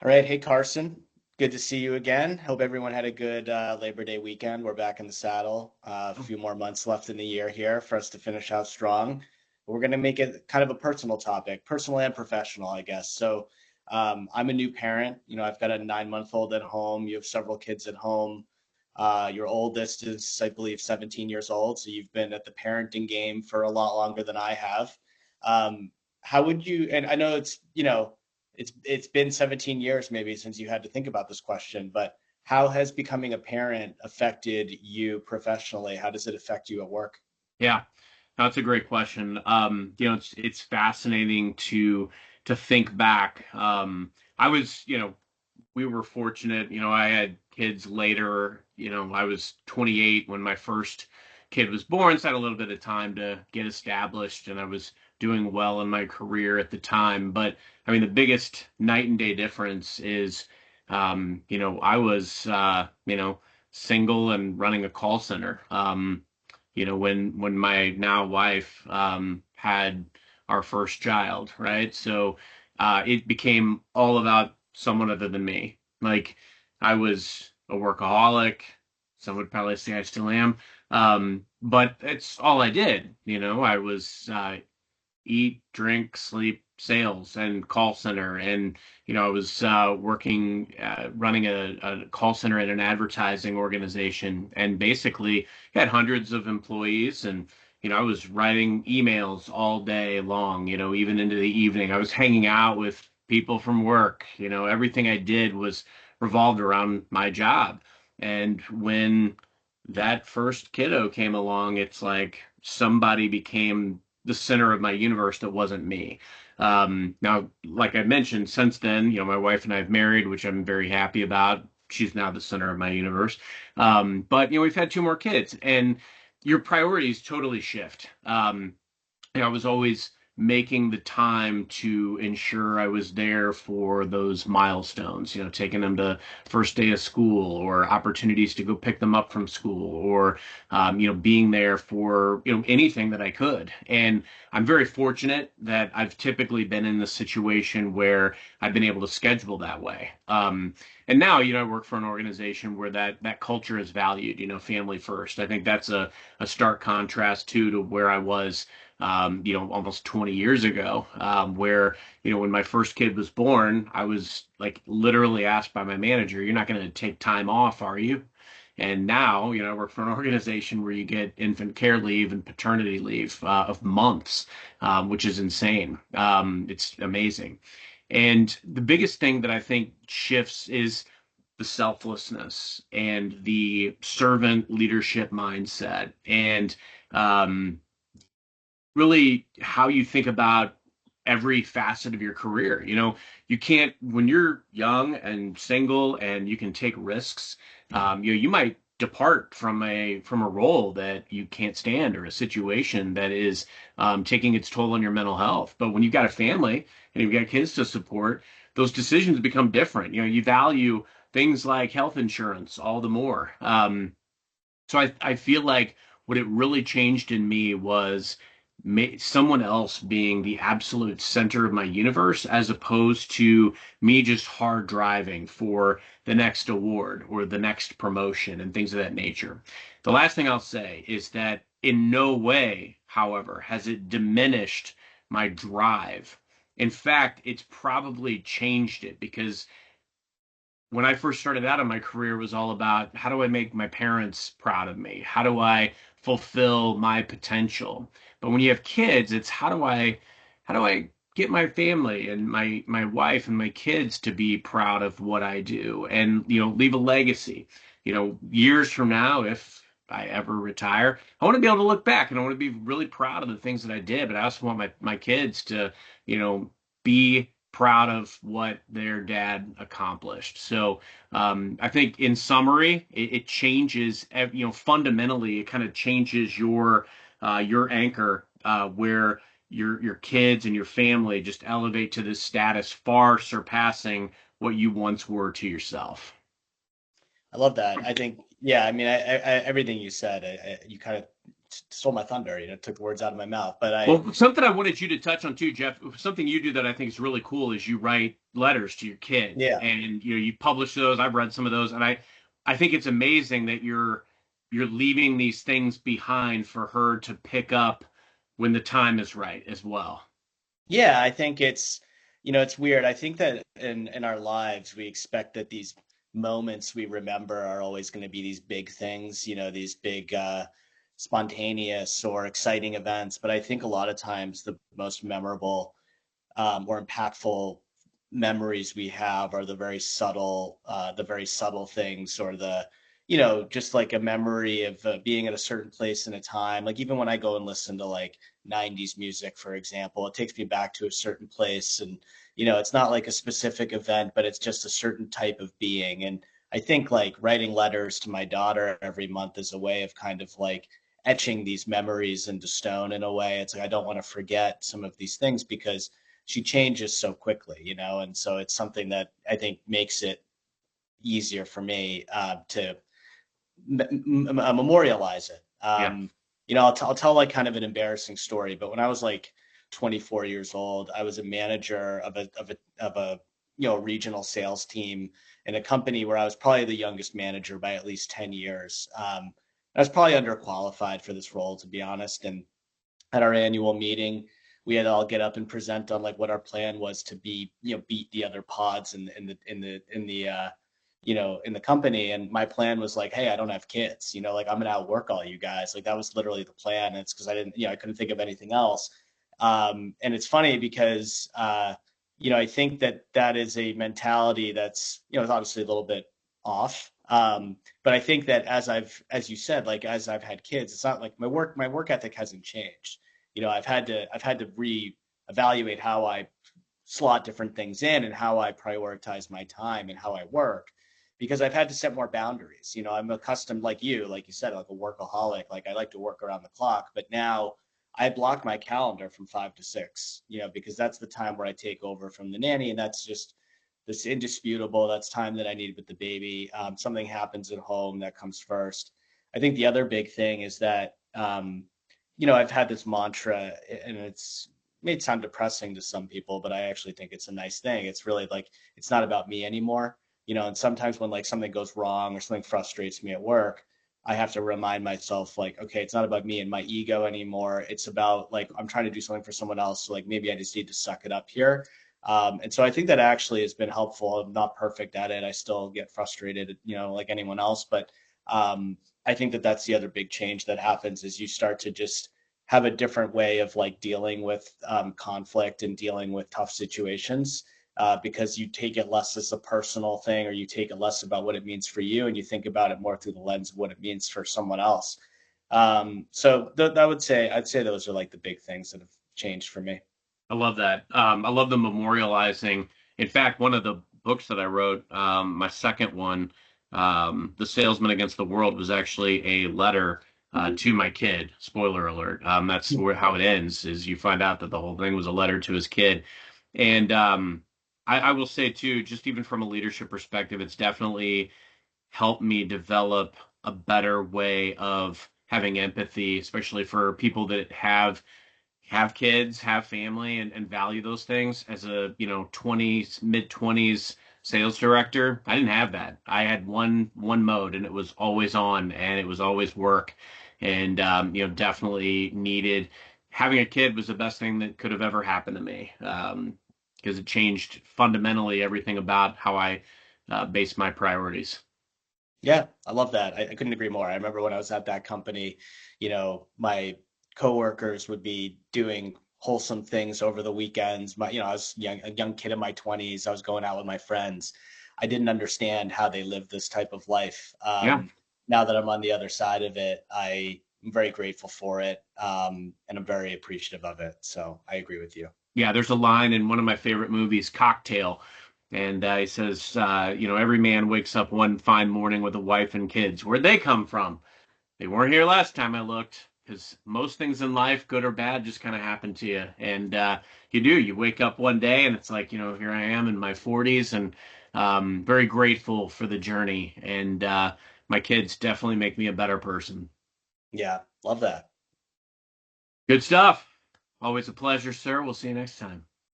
All right. Hey, Carson. Good to see you again. Hope everyone had a good Labor Day weekend. We're back in the saddle. A few more months left in the year here for us to finish out strong. We're going to make it kind of a personal topic, personal and professional, I guess. I'm a new parent. I've got a 9-month-old at home. You have several kids at home. Your oldest is, I believe, 17 years old. So you've been at the parenting game for a lot longer than I have. Um, how would you, and I know it's been 17 years maybe since you had to think about this question, but how has becoming a parent affected you professionally? How does it affect you at work? Yeah, that's a great question. It's fascinating to think back. I was, we were fortunate. I had kids later. I was 28 when my first kid was born, so I had a little bit of time to get established, and I was doing well in my career at the time. But I mean, the biggest night and day difference is, I was, single and running a call center. When my now wife had our first child, right? So it became all about someone other than me. Like I was a workaholic. Some would probably say I still am. But it's all I did. I was eat, drink, sleep, sales, and call center. And, I was working, running a call center at an advertising organization and basically had hundreds of employees. And, I was writing emails all day long, even into the evening. I was hanging out with people from work. Everything I did was revolved around my job. And when that first kiddo came along, it's like somebody became the center of my universe that wasn't me. Now, like I mentioned, since then, my wife and I have married, which I'm very happy about. She's now the center of my universe. But we've had two more kids, and your priorities totally shift. I was always making the time to ensure I was there for those milestones, taking them to first day of school or opportunities to go pick them up from school or, being there for, anything that I could. And I'm very fortunate that I've typically been in the situation where I've been able to schedule that way. And now, I work for an organization where that culture is valued, family first. I think that's a stark contrast too to where I was almost 20 years ago, where, when my first kid was born, I was like literally asked by my manager, "You're not going to take time off, are you?" And now, I work for an organization where you get infant care leave and paternity leave of months, which is insane. It's amazing. And the biggest thing that I think shifts is the selflessness and the servant leadership mindset. And really how you think about every facet of your career. You can't, when you're young and single and you can take risks, you might depart from a role that you can't stand or a situation that is taking its toll on your mental health. But when you've got a family and you've got kids to support, those decisions become different. You value things like health insurance all the more. So I feel like what it really changed in me was someone else being the absolute center of my universe as opposed to me just hard driving for the next award or the next promotion and things of that nature. The last thing I'll say is that in no way, however, has it diminished my drive. In fact, it's probably changed it because when I first started out in my career, it was all about how do I make my parents proud of me? How do I fulfill my potential? But when you have kids, it's how do I get my family and my wife and my kids to be proud of what I do and leave a legacy. Years from now, if I ever retire, I want to be able to look back and I want to be really proud of the things that I did, but I also want my kids to, be proud of what their dad accomplished. So I think in summary, it changes, fundamentally, it kind of changes your anchor where your kids and your family just elevate to this status far surpassing what you once were to yourself. I love that. I think, yeah, I mean, everything you said, you kind of stole my thunder, took the words out of my mouth. But I, Well, something I wanted you to touch on too, Jeff, something you do that I think is really cool is you write letters to your kid, yeah. and you publish those. I've read some of those, and I think it's amazing that you're leaving these things behind for her to pick up when the time is right as well. Yeah, I think it's weird. I think that in our lives, we expect that these moments we remember are always going to be these big things, these big spontaneous or exciting events. But I think a lot of times the most memorable or impactful memories we have are the very subtle things, or just like a memory of being at a certain place in a time. Like even when I go and listen to like 90s music, for example, it takes me back to a certain place. And, it's not like a specific event, but it's just a certain type of being. And I think like writing letters to my daughter every month is a way of kind of like etching these memories into stone in a way. It's like I don't want to forget some of these things because she changes so quickly, and so it's something that I think makes it easier for me to memorialize it. Yeah. I'll tell like kind of an embarrassing story, but when I was like 24 years old, I was a manager of a regional sales team in a company where I was probably the youngest manager by at least 10 years. I was probably underqualified for this role, to be honest. And at our annual meeting, we had to all get up and present on like what our plan was to beat the other pods in the company. And my plan was like, hey, I don't have kids, like I'm gonna outwork all you guys. Like that was literally the plan. And it's because I didn't, I couldn't think of anything else. And it's funny because I think that that is a mentality that's, it's obviously a little bit off. But I think that as you said, like as I've had kids, it's not like my work ethic hasn't changed. I've had to reevaluate how I slot different things in and how I prioritize my time and how I work, because I've had to set more boundaries. I'm accustomed, like you said, like a workaholic. Like I like to work around the clock, but now I block my calendar from 5 to 6, because that's the time where I take over from the nanny, and that's just this indisputable. That's time that I need with the baby. Something happens at home that comes first. I think the other big thing is that I've had this mantra, and it's made sound depressing to some people, but I actually think it's a nice thing. It's really like it's not about me anymore. And sometimes when like something goes wrong or something frustrates me at work, I have to remind myself like, okay, it's not about me and my ego anymore. It's about like I'm trying to do something for someone else. So like maybe I just need to suck it up here. And so I think that actually has been helpful. I'm not perfect at it. I still get frustrated, like anyone else. But I think that that's the other big change that happens is you start to just have a different way of like dealing with conflict and dealing with tough situations, because you take it less as a personal thing, or you take it less about what it means for you, and you think about it more through the lens of what it means for someone else. I'd say those are like the big things that have changed for me. I love that. I love the memorializing. In fact, one of the books that I wrote, my second one, The Salesman Against the World, was actually a letter to my kid. Spoiler alert. That's how it ends, is you find out that the whole thing was a letter to his kid. And I will say too, just even from a leadership perspective, it's definitely helped me develop a better way of having empathy, especially for people that have kids, have family, and value those things. As a 20s, mid 20s sales director, I didn't have that. I had one mode, and it was always on, and it was always work. And definitely needed having a kid was the best thing that could have ever happened to me, because it changed fundamentally everything about how I base my priorities. Yeah, I love that. I couldn't agree more. I remember when I was at that company, my coworkers would be doing wholesome things over the weekends. I was a young kid in my 20s. I was going out with my friends. I didn't understand how they lived this type of life. Yeah. Now that I'm on the other side of it, I'm very grateful for it, and I'm very appreciative of it. So I agree with you. Yeah, there's a line in one of my favorite movies, Cocktail, and he says, every man wakes up one fine morning with a wife and kids. Where'd they come from? They weren't here last time I looked, because most things in life, good or bad, just kind of happen to you. And you do. You wake up one day, and it's like, here I am in my 40s, and very grateful for the journey. And my kids definitely make me a better person. Yeah, love that. Good stuff. Always a pleasure, sir. We'll see you next time.